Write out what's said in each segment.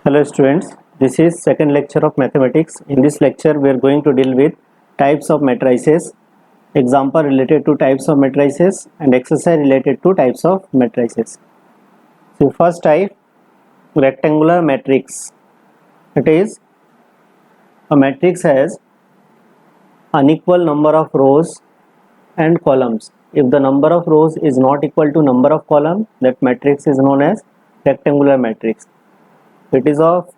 Hello students, this is second lecture of mathematics. In this lecture we are going to deal with types of matrices, example related to types of matrices and exercise related to types of matrices. So first type, rectangular matrix. It is a matrix has unequal number of rows and columns. If the number of rows is not equal to number of columns, that matrix is known as rectangular matrix. It is of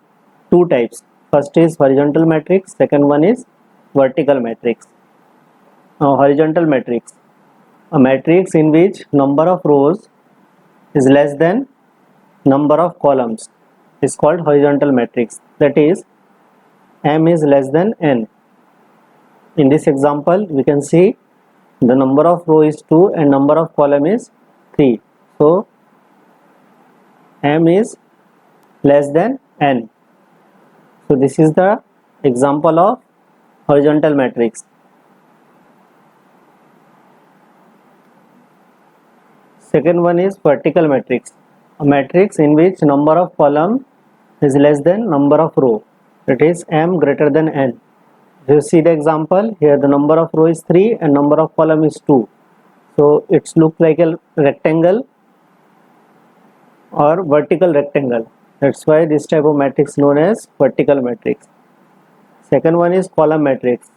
two types. First is horizontal matrix, second one is vertical matrix. Now horizontal matrix, a matrix in which number of rows is less than number of columns is called horizontal matrix. That is, m is less than n. In this example we can see the number of row is 2 and number of column is 3. So m is less than n. So this is the example of horizontal matrix. Second one is vertical matrix, a matrix in which number of column is less than number of row. That is m greater than n. If you see the example, here the number of row is 3 and number of column is 2. So it's look like a rectangle or vertical rectangle. That's why this type of matrix known as vertical matrix. Second one is column matrix.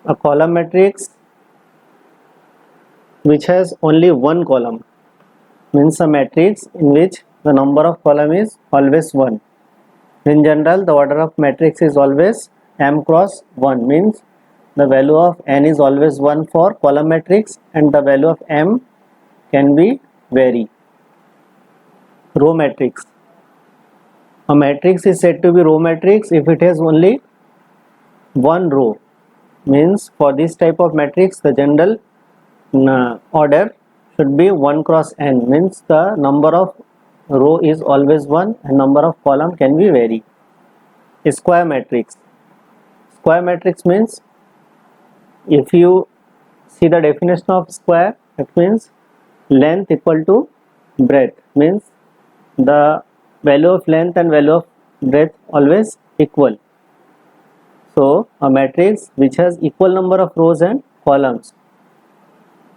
A column matrix which has only one column means a matrix in which the number of column is always 1. In general, the order of matrix is always m cross 1, means the value of n is always 1 for column matrix and the value of m can be vary. Row matrix. A matrix is said to be row matrix if it has only one row. Means for this type of matrix the general order should be 1 cross n, means the number of row is always 1 and number of column can be vary. A square matrix. Square matrix means, if you see the definition of square, it means length equal to breadth, means the value of length and value of breadth always equal. So a matrix which has equal number of rows and columns.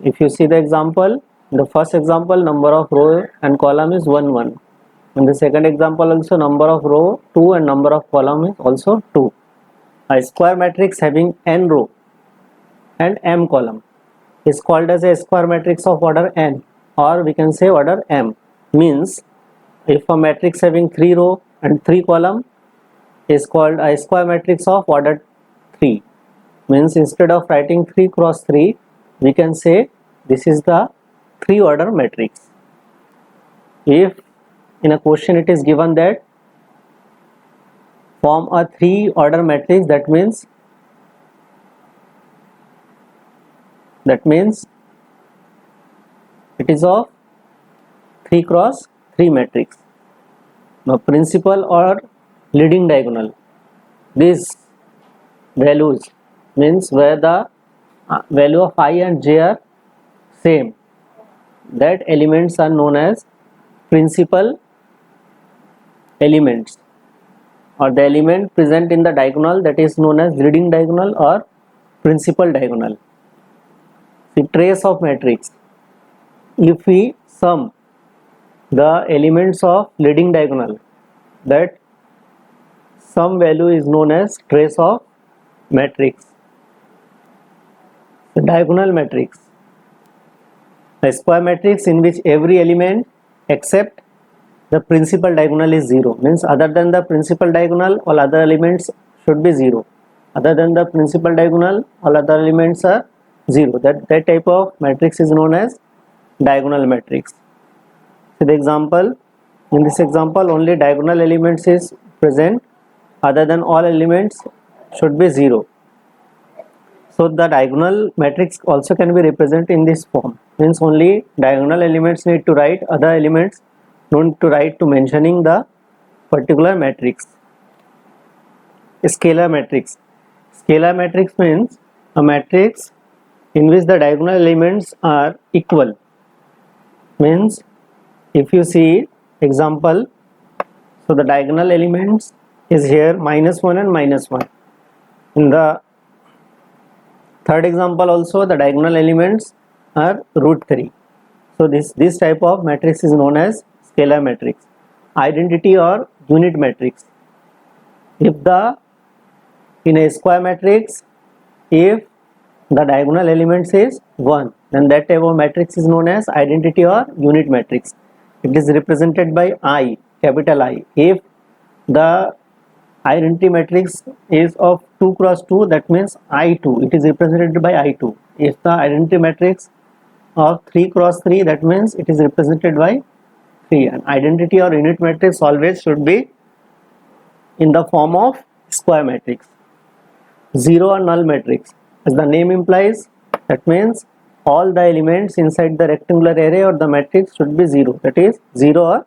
If you see the example, the first example number of row and column is 1 1. In the second example also number of row 2 and number of column is also 2. A square matrix having n row and m column is called as a square matrix of order n, or we can say order m. Means if a matrix having 3 row and 3 column is called a square matrix of order 3. Means instead of writing 3 cross 3, we can say this is the 3 order matrix. If in a question it is given that form a 3 order matrix, that means it is of 3 cross 3 matrix. Now principal or leading diagonal, these values means where the value of I and j are same, that elements are known as principal elements, or the element present in the diagonal that is known as leading diagonal or principal diagonal. The trace of matrix, if we sum the elements of leading diagonal, that sum value is known as trace of matrix. The diagonal matrix, a square matrix in which every element except the principal diagonal is 0, means other than the principal diagonal all other elements should be 0. Other than the principal diagonal all other elements are 0. That type of matrix is known as diagonal matrix. So the example, in this example only diagonal elements is present, other than all elements should be 0. So the diagonal matrix also can be represented in this form, means only diagonal elements need to write, other elements don't to write to mentioning the particular matrix. Scalar matrix. Scalar matrix means a matrix in which the diagonal elements are equal. Means if you see example, So the diagonal elements is here -1 and -1. In the third example also the diagonal elements are √3. So this type of matrix is known as scalar matrix, identity or unit matrix. If in a square matrix, if the diagonal elements is 1, then that type of matrix is known as identity or unit matrix. It is represented by I, capital I. If the identity matrix is of 2 cross 2, that means I2, it is represented by I2. If the identity matrix of 3 cross 3, that means it is represented by 3. And identity or unit matrix always should be in the form of square matrix. Zero or null matrix, as the name implies, that means all the elements inside the rectangular array or the matrix should be 0, that is 0 or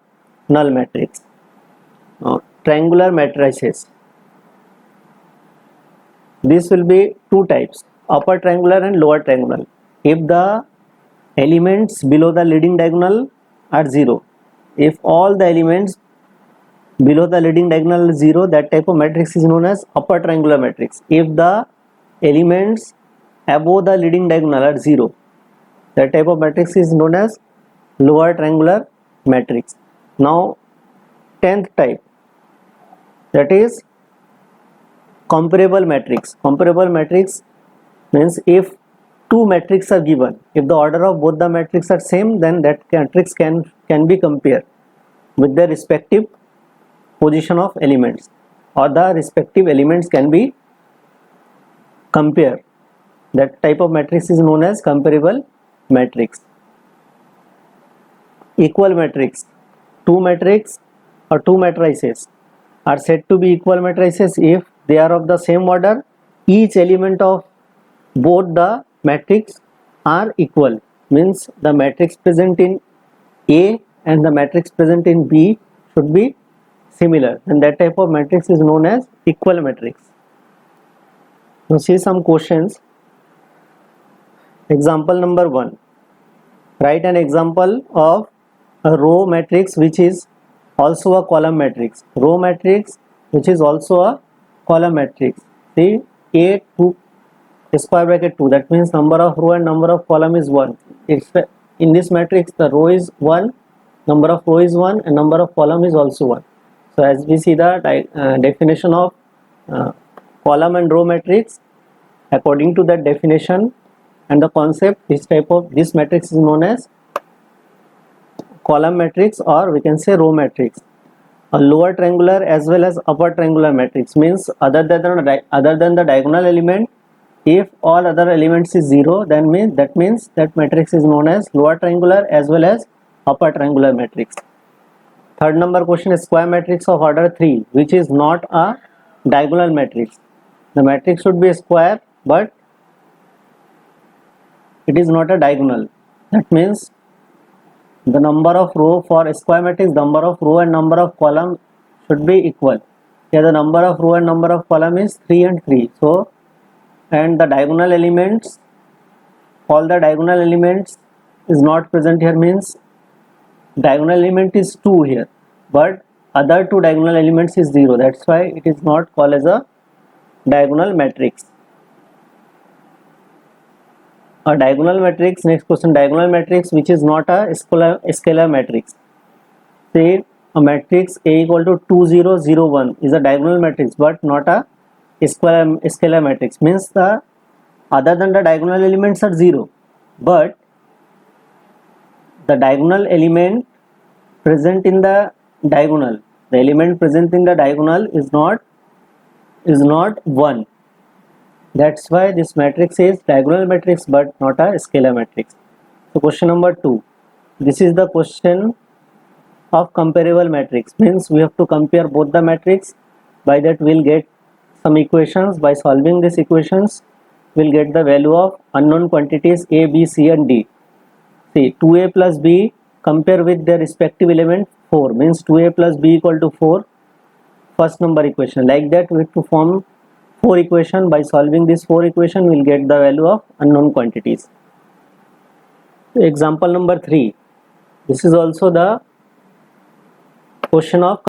null matrix. Triangular matrices, this will be two types, upper triangular and lower triangular. If the elements below the leading diagonal are 0, if all the elements below the leading diagonal is 0, that type of matrix is known as upper triangular matrix. If the elements above the leading diagonal are 0, that type of matrix is known as lower triangular matrix. Now 10th type, that is comparable matrix. Comparable matrix means if two matrices are given, if the order of both the matrices are same, then that matrix can be compared with their respective position of elements, or the respective elements can be compared. That type of matrix is known as comparable matrix. Equal matrix, two matrices or two matrices are said to be equal matrices if they are of the same order, each element of both the matrix are equal, means the matrix present in A and the matrix present in B should be similar, and that type of matrix is known as equal matrix. Now see some questions. Example number 1, write an example of a row matrix which is also a column matrix. Row matrix which is also a column matrix. See, A 2 square bracket 2, that means number of row and number of column is 1. In this matrix the row is 1, number of row is 1, and number of column is also 1. So as we see the definition of column and row matrix, according to that definition and the concept, this matrix is known as column matrix, or we can say row matrix. A lower triangular as well as upper triangular matrix means other than the diagonal element, if all other elements is 0, then that means that matrix is known as lower triangular as well as upper triangular matrix. Third number question is square matrix of order 3 which is not a diagonal matrix. The matrix should be a square but it is not a diagonal. That means the number of row for a square matrix, number of row and number of column should be equal. Here the number of row and number of column is 3 and 3. So, and the diagonal elements, all the diagonal elements is not present here, means diagonal element is 2 here, but other two diagonal elements is 0. That's why it is not called as a diagonal matrix. A diagonal matrix, next question, diagonal matrix which is not a scalar matrix. Say a matrix A equal to 2 0 0 1 is a diagonal matrix but not a scalar matrix, means the other than the diagonal elements are 0, but the diagonal element present in the diagonal, the element present in the diagonal is not 1. That's why this matrix is diagonal matrix but not a scalar matrix. So question number 2, this is the question of comparable matrix, means we have to compare both the matrix. By that we will get some equations. By solving these equations we will get the value of unknown quantities A, B, C and D. See, 2A plus B compare with their respective element 4, means 2A plus B equal to 4, first number equation. Like that we have to form 4 equation. By solving this 4 equation we will get the value of unknown quantities. Example number 3, this is also the question of